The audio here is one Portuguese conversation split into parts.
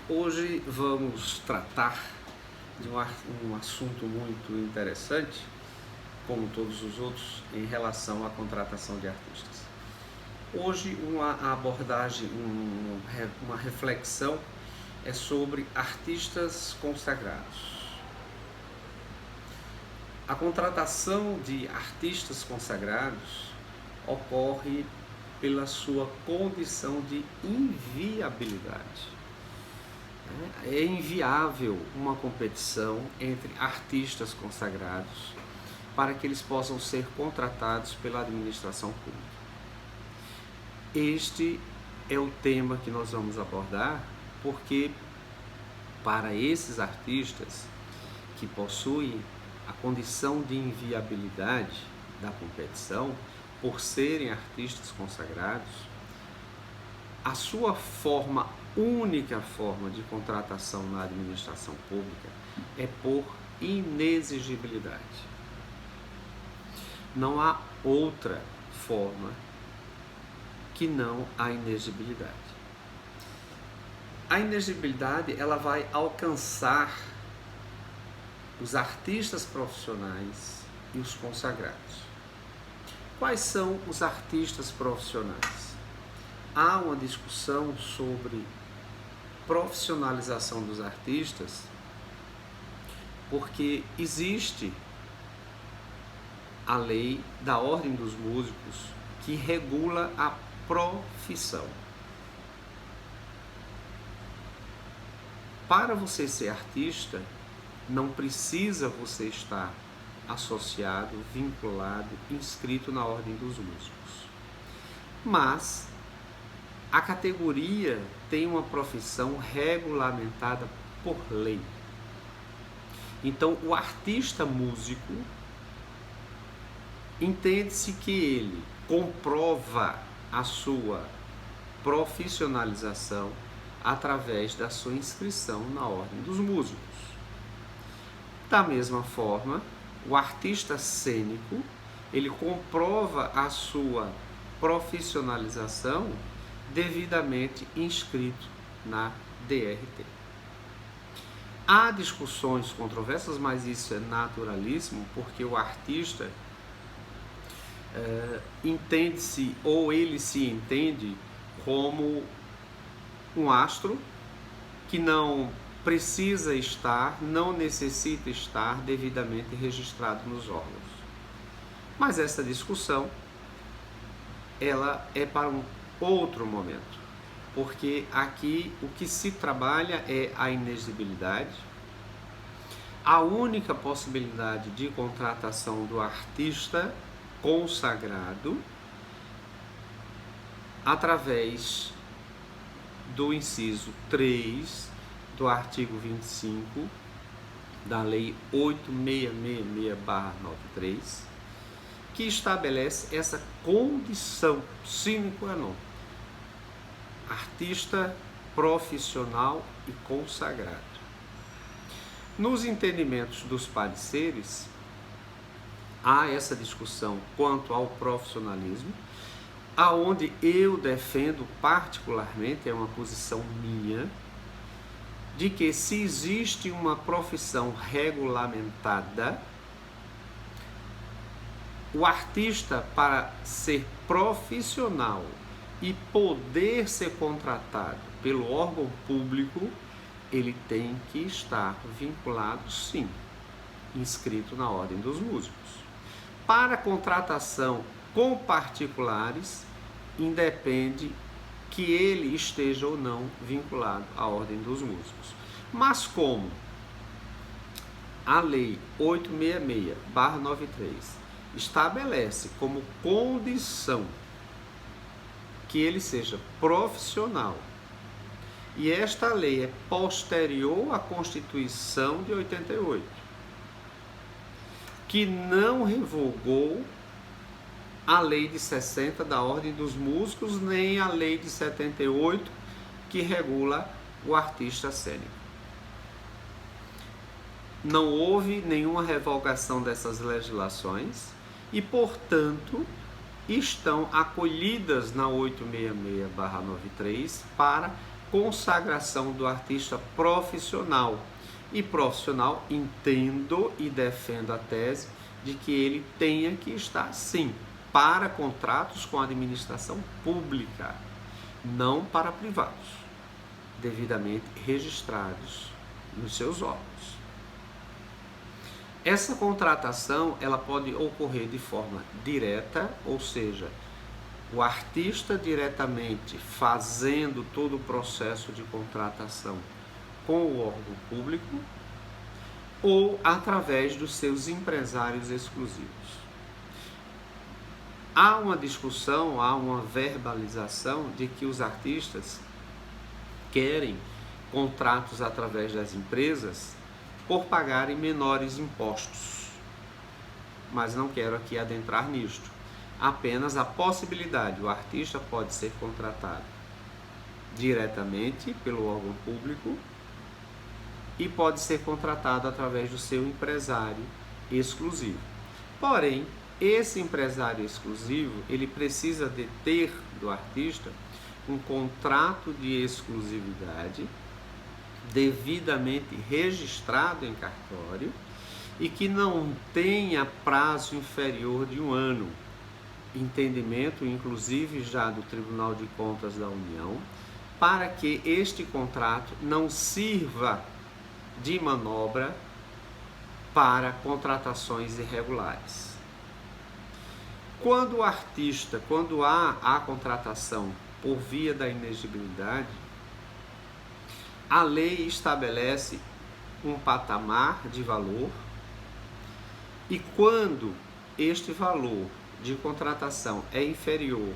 Hoje vamos tratar de um assunto muito interessante, como todos os outros, em relação à contratação de artistas. Hoje uma abordagem, uma reflexão é sobre artistas consagrados. A contratação de artistas consagrados ocorre pela sua condição de inviabilidade. É inviável uma competição entre artistas consagrados para que eles possam ser contratados pela administração pública. Este é o tema que nós vamos abordar, porque para esses artistas que possuem a condição de inviabilidade da competição, por serem artistas consagrados, a sua única forma de contratação na administração pública é por inexigibilidade. Não há outra forma que não a inexigibilidade. A inexigibilidade, ela vai alcançar os artistas profissionais e os consagrados. Quais são os artistas profissionais? Há uma discussão sobre profissionalização dos artistas, porque existe a lei da Ordem dos Músicos que regula a profissão. Para você ser artista, não precisa você estar associado, vinculado, inscrito na Ordem dos Músicos. Mas a categoria tem uma profissão regulamentada por lei. Então, o artista músico, entende-se que ele comprova a sua profissionalização através da sua inscrição na Ordem dos Músicos. Da mesma forma, o artista cênico, ele comprova a sua profissionalização devidamente inscrito na DRT. Há discussões controversas, mas isso é naturalíssimo, porque o artista entende-se, ou ele se entende como um astro que não precisa estar, não necessita estar devidamente registrado nos órgãos. Mas essa discussão, ela é para um outro momento, porque aqui o que se trabalha é a inexigibilidade. A única possibilidade de contratação do artista consagrado através do inciso 3 do artigo 25 da Lei 8666/93, que estabelece essa condição sine qua non: artista profissional e consagrado. Nos entendimentos dos pareceres, há essa discussão quanto ao profissionalismo, aonde eu defendo particularmente, é uma posição minha, de que se existe uma profissão regulamentada, o artista, para ser profissional e poder ser contratado pelo órgão público, ele tem que estar vinculado, sim, inscrito na Ordem dos Músicos. Para contratação com particulares, independe que ele esteja ou não vinculado à Ordem dos Músicos. Mas como a Lei 866/93 estabelece como condição que ele seja profissional, e esta lei é posterior à Constituição de 88, que não revogou a Lei de 60 da Ordem dos Músicos, nem a Lei de 78, que regula o artista cênico. Não houve nenhuma revogação dessas legislações e, portanto, estão acolhidas na 866/93 para consagração do artista profissional. E profissional, entendo e defendo a tese de que ele tenha que estar, sim, para contratos com a administração pública, não para privados, devidamente registrados nos seus órgãos. Essa contratação ela pode ocorrer de forma direta, ou seja, o artista diretamente fazendo todo o processo de contratação com o órgão público, ou através dos seus empresários exclusivos. Há uma discussão, há uma verbalização de que os artistas querem contratos através das empresas por pagarem menores impostos. Mas não quero aqui adentrar nisto. Apenas a possibilidade, o artista pode ser contratado diretamente pelo órgão público e pode ser contratado através do seu empresário exclusivo. Porém, esse empresário exclusivo, ele precisa de ter do artista um contrato de exclusividade devidamente registrado em cartório e que não tenha prazo inferior de 1 ano. Entendimento, inclusive, já do Tribunal de Contas da União, para que este contrato não sirva de manobra para contratações irregulares. Quando há a contratação por via da inexigibilidade, a lei estabelece um patamar de valor e quando este valor de contratação é inferior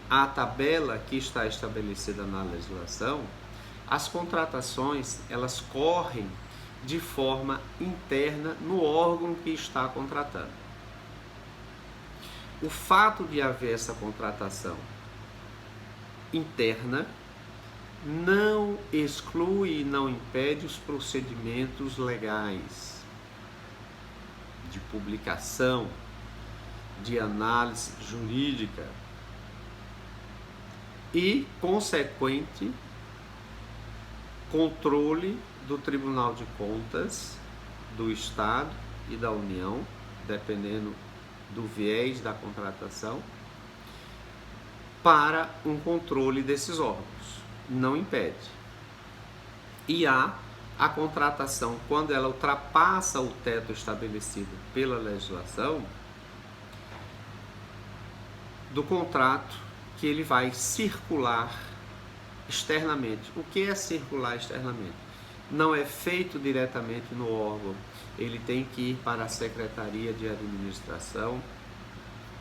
à tabela que está estabelecida na legislação, as contratações elas correm de forma interna no órgão que está contratando. O fato de haver essa contratação interna não exclui e não impede os procedimentos legais de publicação, de análise jurídica e consequente controle do Tribunal de Contas do Estado e da União, dependendo do viés da contratação, para um controle desses órgãos. Não impede. E há a contratação, quando ela ultrapassa o teto estabelecido pela legislação, do contrato que ele vai circular externamente. O que é circular externamente? Não é feito diretamente no órgão, ele tem que ir para a Secretaria de Administração,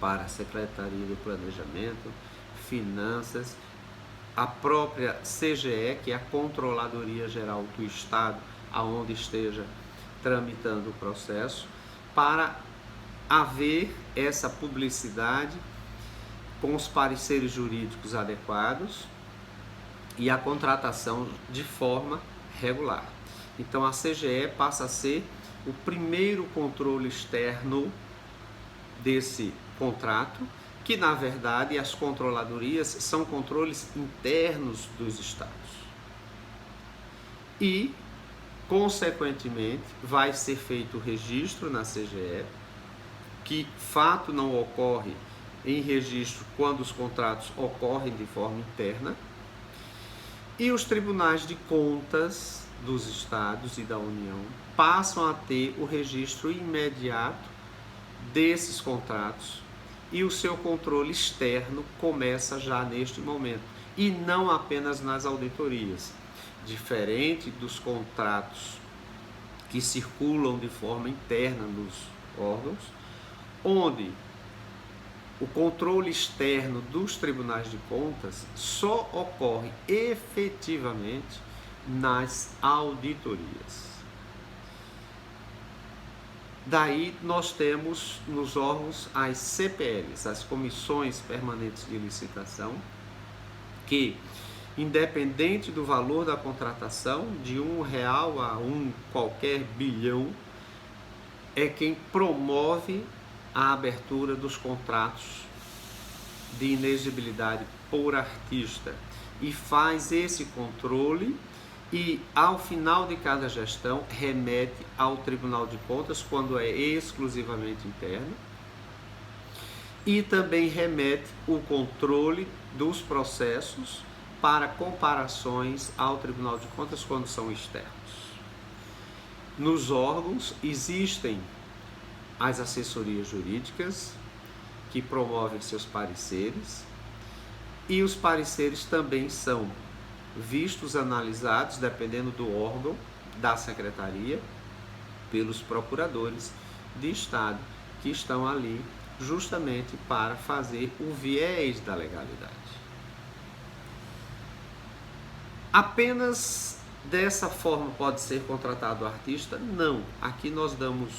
para a Secretaria de Planejamento, Finanças, a própria CGE, que é a Controladoria Geral do Estado, aonde esteja tramitando o processo, para haver essa publicidade com os pareceres jurídicos adequados e a contratação de forma regular. Então a CGE passa a ser o primeiro controle externo desse contrato, que na verdade as controladorias são controles internos dos estados. E, consequentemente, vai ser feito o registro na CGE, que fato não ocorre em registro quando os contratos ocorrem de forma interna, e os tribunais de contas dos estados e da União passam a ter o registro imediato desses contratos e o seu controle externo começa já neste momento, e não apenas nas auditorias. Diferente dos contratos que circulam de forma interna nos órgãos, onde o controle externo dos tribunais de contas só ocorre efetivamente nas auditorias. Daí nós temos nos órgãos as CPLs, as Comissões Permanentes de Licitação, que, independente do valor da contratação, de R$1 a qualquer bilhão, é quem promove a abertura dos contratos de inexigibilidade por artista. e faz esse controle e, ao final de cada gestão, remete ao Tribunal de Contas quando é exclusivamente interno, e também remete o controle dos processos para comparações ao Tribunal de Contas quando são externos. Nos órgãos existem as assessorias jurídicas que promovem seus pareceres, e os pareceres também são vistos, analisados, dependendo do órgão da secretaria, pelos procuradores de Estado que estão ali justamente para fazer o viés da legalidade. Apenas dessa forma pode ser contratado o artista? Não. Aqui nós damos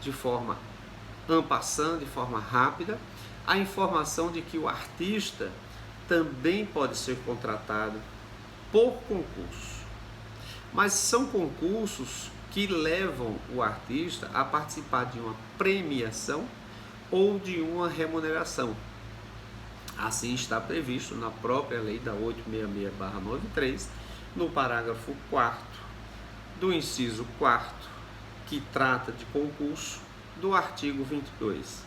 de forma en passant, de forma rápida, a informação de que o artista também pode ser contratado por concurso. Mas são concursos que levam o artista a participar de uma premiação ou de uma remuneração. Assim está previsto na própria lei da 866/93, no parágrafo 4º do inciso 4º, que trata de concurso, do artigo 22.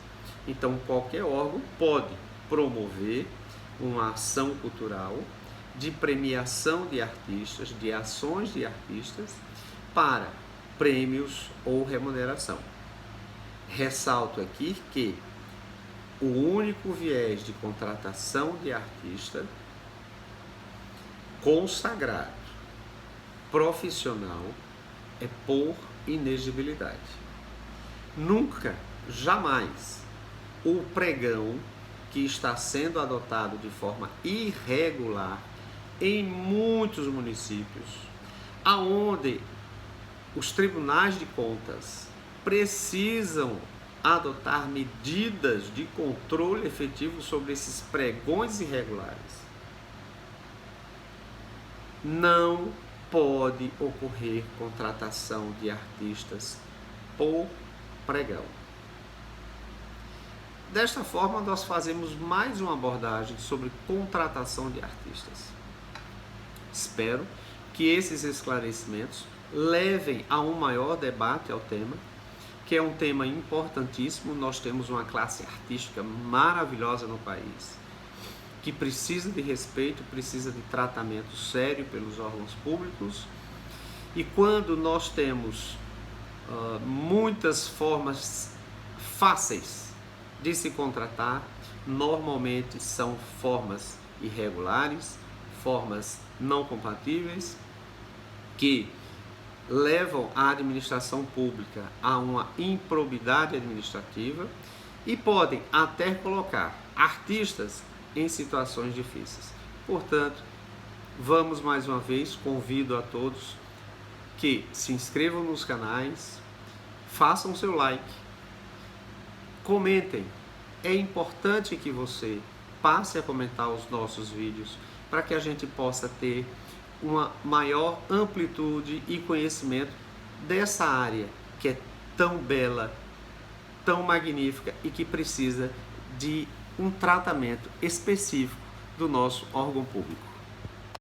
Então, qualquer órgão pode promover uma ação cultural de premiação de artistas, de ações de artistas, para prêmios ou remuneração. Ressalto aqui que o único viés de contratação de artista consagrado, profissional, é por inexigibilidade. Nunca, jamais, o pregão que está sendo adotado de forma irregular em muitos municípios, aonde os tribunais de contas precisam adotar medidas de controle efetivo sobre esses pregões irregulares, não pode ocorrer contratação de artistas por pregão. Desta forma, nós fazemos mais uma abordagem sobre contratação de artistas. Espero que esses esclarecimentos levem a um maior debate ao tema, que é um tema importantíssimo. Nós temos uma classe artística maravilhosa no país, que precisa de respeito, precisa de tratamento sério pelos órgãos públicos, e quando nós temos muitas formas fáceis de se contratar, normalmente são formas irregulares, formas não compatíveis, que levam a administração pública a uma improbidade administrativa e podem até colocar artistas em situações difíceis. Portanto, vamos mais uma vez, convido a todos que se inscrevam nos canais, façam seu like, comentem. É importante que você passe a comentar os nossos vídeos para que a gente possa ter uma maior amplitude e conhecimento dessa área que é tão bela, tão magnífica e que precisa de um tratamento específico do nosso órgão público.